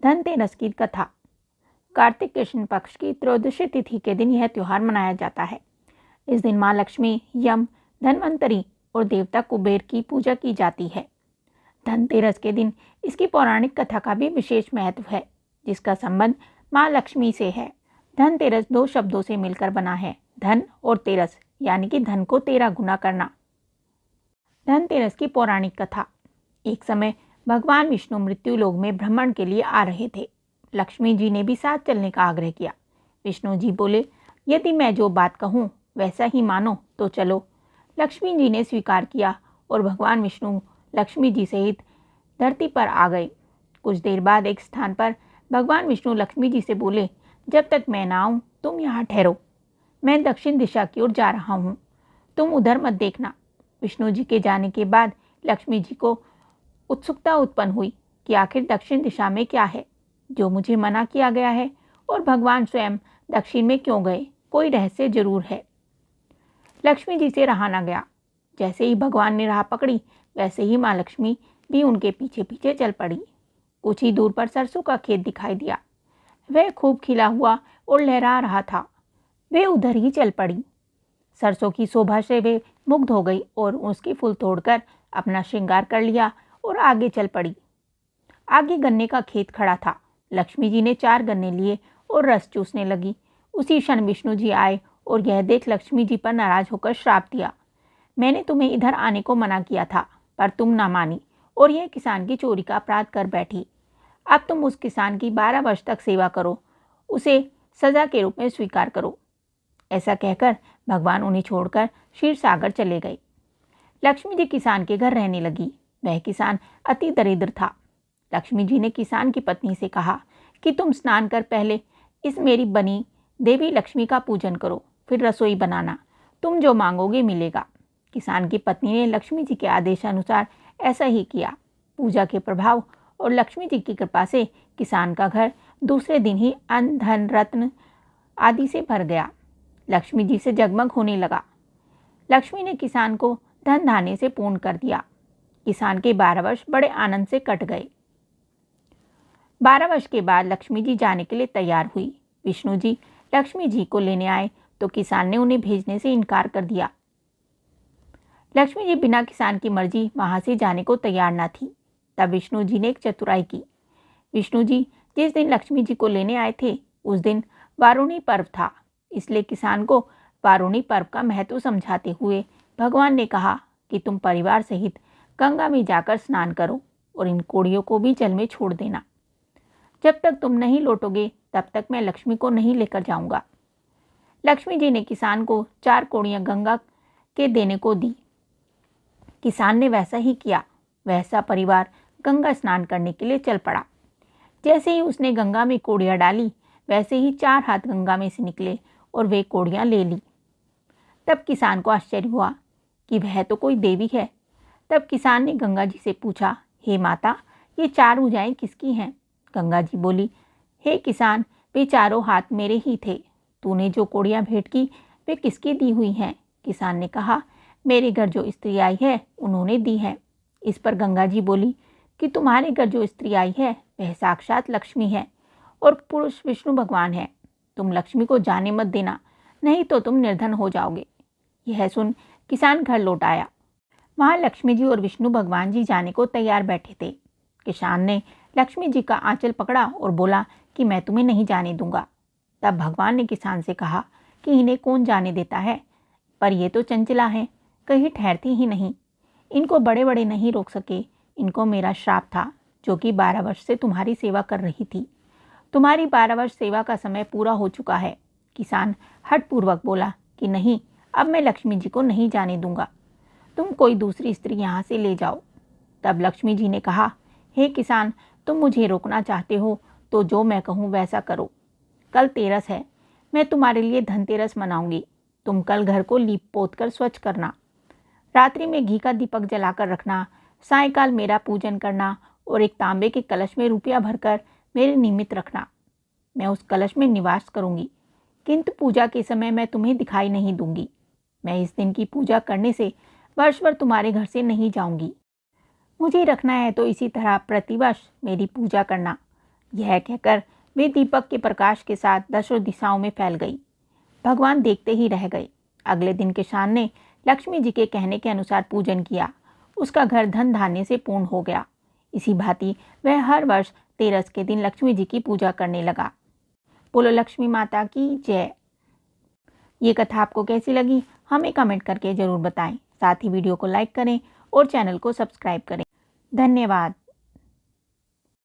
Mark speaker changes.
Speaker 1: धनतेरस की कथा। कार्तिक कृष्ण पक्ष की त्रयोदशी तिथि के दिन यह त्योहार मनाया जाता है। इस दिन माँ लक्ष्मी, यम, धन्वंतरी और देवता कुबेर की पूजा की जाती है। धनतेरस के दिन इसकी पौराणिक कथा का भी विशेष महत्व है, जिसका संबंध माँ लक्ष्मी से है। धनतेरस दो शब्दों से मिलकर बना है, धन और तेरस, यानी कि धन को 13 गुना करना। धनतेरस की पौराणिक कथा। एक समय भगवान विष्णु मृत्यु लोक में भ्रमण के लिए आ रहे थे। लक्ष्मी जी ने भी साथ चलने का आग्रह किया। विष्णु जी बोले, यदि मैं जो बात कहूँ वैसा ही मानो तो चलो। लक्ष्मी जी ने स्वीकार किया और भगवान विष्णु लक्ष्मी जी सहित धरती पर आ गए। कुछ देर बाद एक स्थान पर भगवान विष्णु लक्ष्मी जी से बोले, जब तक मैं ना आऊँ तुम यहाँ ठहरो। मैं दक्षिण दिशा की ओर जा रहा हूँ, तुम उधर मत देखना। विष्णु जी के जाने के बाद लक्ष्मी जी को उत्सुकता उत्पन्न हुई कि आखिर दक्षिण दिशा में क्या है जो मुझे मना किया गया है, और भगवान स्वयं दक्षिण में क्यों गए, कोई रहस्य जरूर है। लक्ष्मी जी से रहा न गया। जैसे ही भगवान ने राह पकड़ी, वैसे ही माँ लक्ष्मी भी उनके पीछे पीछे चल पड़ी। कुछ ही दूर पर सरसों का खेत दिखाई दिया। वह खूब खिला हुआ और लहरा रहा था। वे उधर ही चल पड़ी। सरसों की शोभा से वे मुग्ध हो गई और उसके फूल तोड़कर अपना श्रृंगार कर लिया और आगे चल पड़ी। आगे गन्ने का खेत खड़ा था। लक्ष्मी जी ने 4 गन्ने लिए और रस चूसने लगी। उसी क्षण विष्णु जी आए और यह देख लक्ष्मी जी पर नाराज होकर श्राप दिया। मैंने तुम्हें इधर आने को मना किया था, पर तुम ना मानी और यह किसान की चोरी का अपराध कर बैठी। अब तुम उस किसान की 12 वर्ष तक सेवा करो, उसे सजा के रूप में स्वीकार करो। ऐसा कहकर भगवान उन्हें छोड़कर क्षीर सागर चले गए। लक्ष्मी जी किसान के घर रहने लगी। वह किसान अति दरिद्र था। लक्ष्मी जी ने किसान की पत्नी से कहा कि तुम स्नान कर पहले इस मेरी बनी देवी लक्ष्मी का पूजन करो, फिर रसोई बनाना, तुम जो मांगोगे मिलेगा। किसान की पत्नी ने लक्ष्मी जी के आदेशानुसार ऐसा ही किया। पूजा के प्रभाव और लक्ष्मी जी की कृपा से किसान का घर दूसरे दिन ही अन्न, धन, रत्न आदि से भर गया। लक्ष्मी जी से जगमग होने लगा। लक्ष्मी ने किसान को धन धान्य से पूर्ण कर दिया। किसान के 12 वर्ष बड़े आनंद से कट गए। 12 वर्ष के बाद लक्ष्मी जी जाने के लिए तैयार हुई। विष्णु जी लक्ष्मी जी को लेने आए तो किसान ने उन्हें भेजने से इनकार कर दिया। लक्ष्मी जी बिना किसान की मर्जी वहां से जाने को तैयार न थी। तब विष्णु जी ने एक चतुराई की। विष्णु जी जिस दिन लक्ष्मी जी को लेने आए थे उस दिन वारुणी पर्व था, इसलिए किसान को वारुणी पर्व का महत्व समझाते हुए भगवान ने कहा कि तुम परिवार सहित गंगा में जाकर स्नान करो और इन कोड़ियों को भी जल में छोड़ देना। जब तक तुम नहीं लौटोगे तब तक मैं लक्ष्मी को नहीं लेकर जाऊंगा। लक्ष्मी जी ने किसान को 4 कोड़ियां गंगा के देने को दी। किसान ने वैसा ही किया। वैसा परिवार गंगा स्नान करने के लिए चल पड़ा। जैसे ही उसने गंगा में कोड़ियां डाली, वैसे ही 4 हाथ गंगा में से निकले और वे कोड़ियां ले ली। तब किसान को आश्चर्य हुआ कि वह तो कोई देवी है। तब किसान ने गंगा जी से पूछा, हे माता, ये 4 भुजाएं किसकी हैं? गंगा जी बोली, हे किसान, वे चारों हाथ मेरे ही थे। तूने जो कोड़ियां भेंट की वे किसकी दी हुई हैं? किसान ने कहा, मेरे घर जो स्त्री आई है उन्होंने दी है। इस पर गंगा जी बोली कि तुम्हारे घर जो स्त्री आई है वह साक्षात लक्ष्मी है और पुरुष विष्णु भगवान है। तुम लक्ष्मी को जाने मत देना, नहीं तो तुम निर्धन हो जाओगे। यह सुन किसान घर लौट आया। वहाँ लक्ष्मी जी और विष्णु भगवान जी जाने को तैयार बैठे थे। किसान ने लक्ष्मी जी का आंचल पकड़ा और बोला कि मैं तुम्हें नहीं जाने दूंगा। तब भगवान ने किसान से कहा कि इन्हें कौन जाने देता है, पर ये तो चंचला है, कहीं ठहरती ही नहीं। इनको बड़े बड़े नहीं रोक सके। इनको मेरा श्राप था, जो कि 12 वर्ष से तुम्हारी सेवा कर रही थी। तुम्हारी 12 वर्ष सेवा का समय पूरा हो चुका है। किसान हठपूर्वक बोला कि नहीं, अब मैं लक्ष्मी जी को नहीं जाने दूंगा। तुम कोई दूसरी स्त्री यहाँ से ले जाओ। तब लक्ष्मी जी ने कहा, हे किसान, तुम मुझे रोकना चाहते हो तो जो मैं कहूँ वैसा करो। कल तेरस है, मैं तुम्हारे लिए धनतेरस मनाऊंगी। तुम कल घर को लीप पोत कर स्वच्छ करना। रात्रि में घी का दीपक जलाकर रखना। सायंकाल मेरा पूजन करना और एक तांबे के कलश में रुपया भरकर मेरे निमित्त रखना। मैं उस कलश में निवास करूंगी, किंतु पूजा के समय मैं तुम्हें दिखाई नहीं दूंगी। मैं इस दिन की पूजा करने से वर्ष भर तुम्हारे घर से नहीं जाऊंगी। मुझे रखना है तो इसी तरह प्रतिवर्ष मेरी पूजा करना। यह कहकर वे दीपक के प्रकाश के साथ दसों दिशाओं में फैल गई। भगवान देखते ही रह गए। अगले दिन किसान ने लक्ष्मी जी के कहने के अनुसार पूजन किया। उसका घर धन धान्य से पूर्ण हो गया। इसी भांति वह हर वर्ष तेरस के दिन लक्ष्मी जी की पूजा करने लगा। बोलो लक्ष्मी माता की जय। ये कथा आपको कैसी लगी हमें कमेंट करके ज़रूर बताएं। साथ ही वीडियो को लाइक करें और चैनल को सब्सक्राइब करें। धन्यवाद।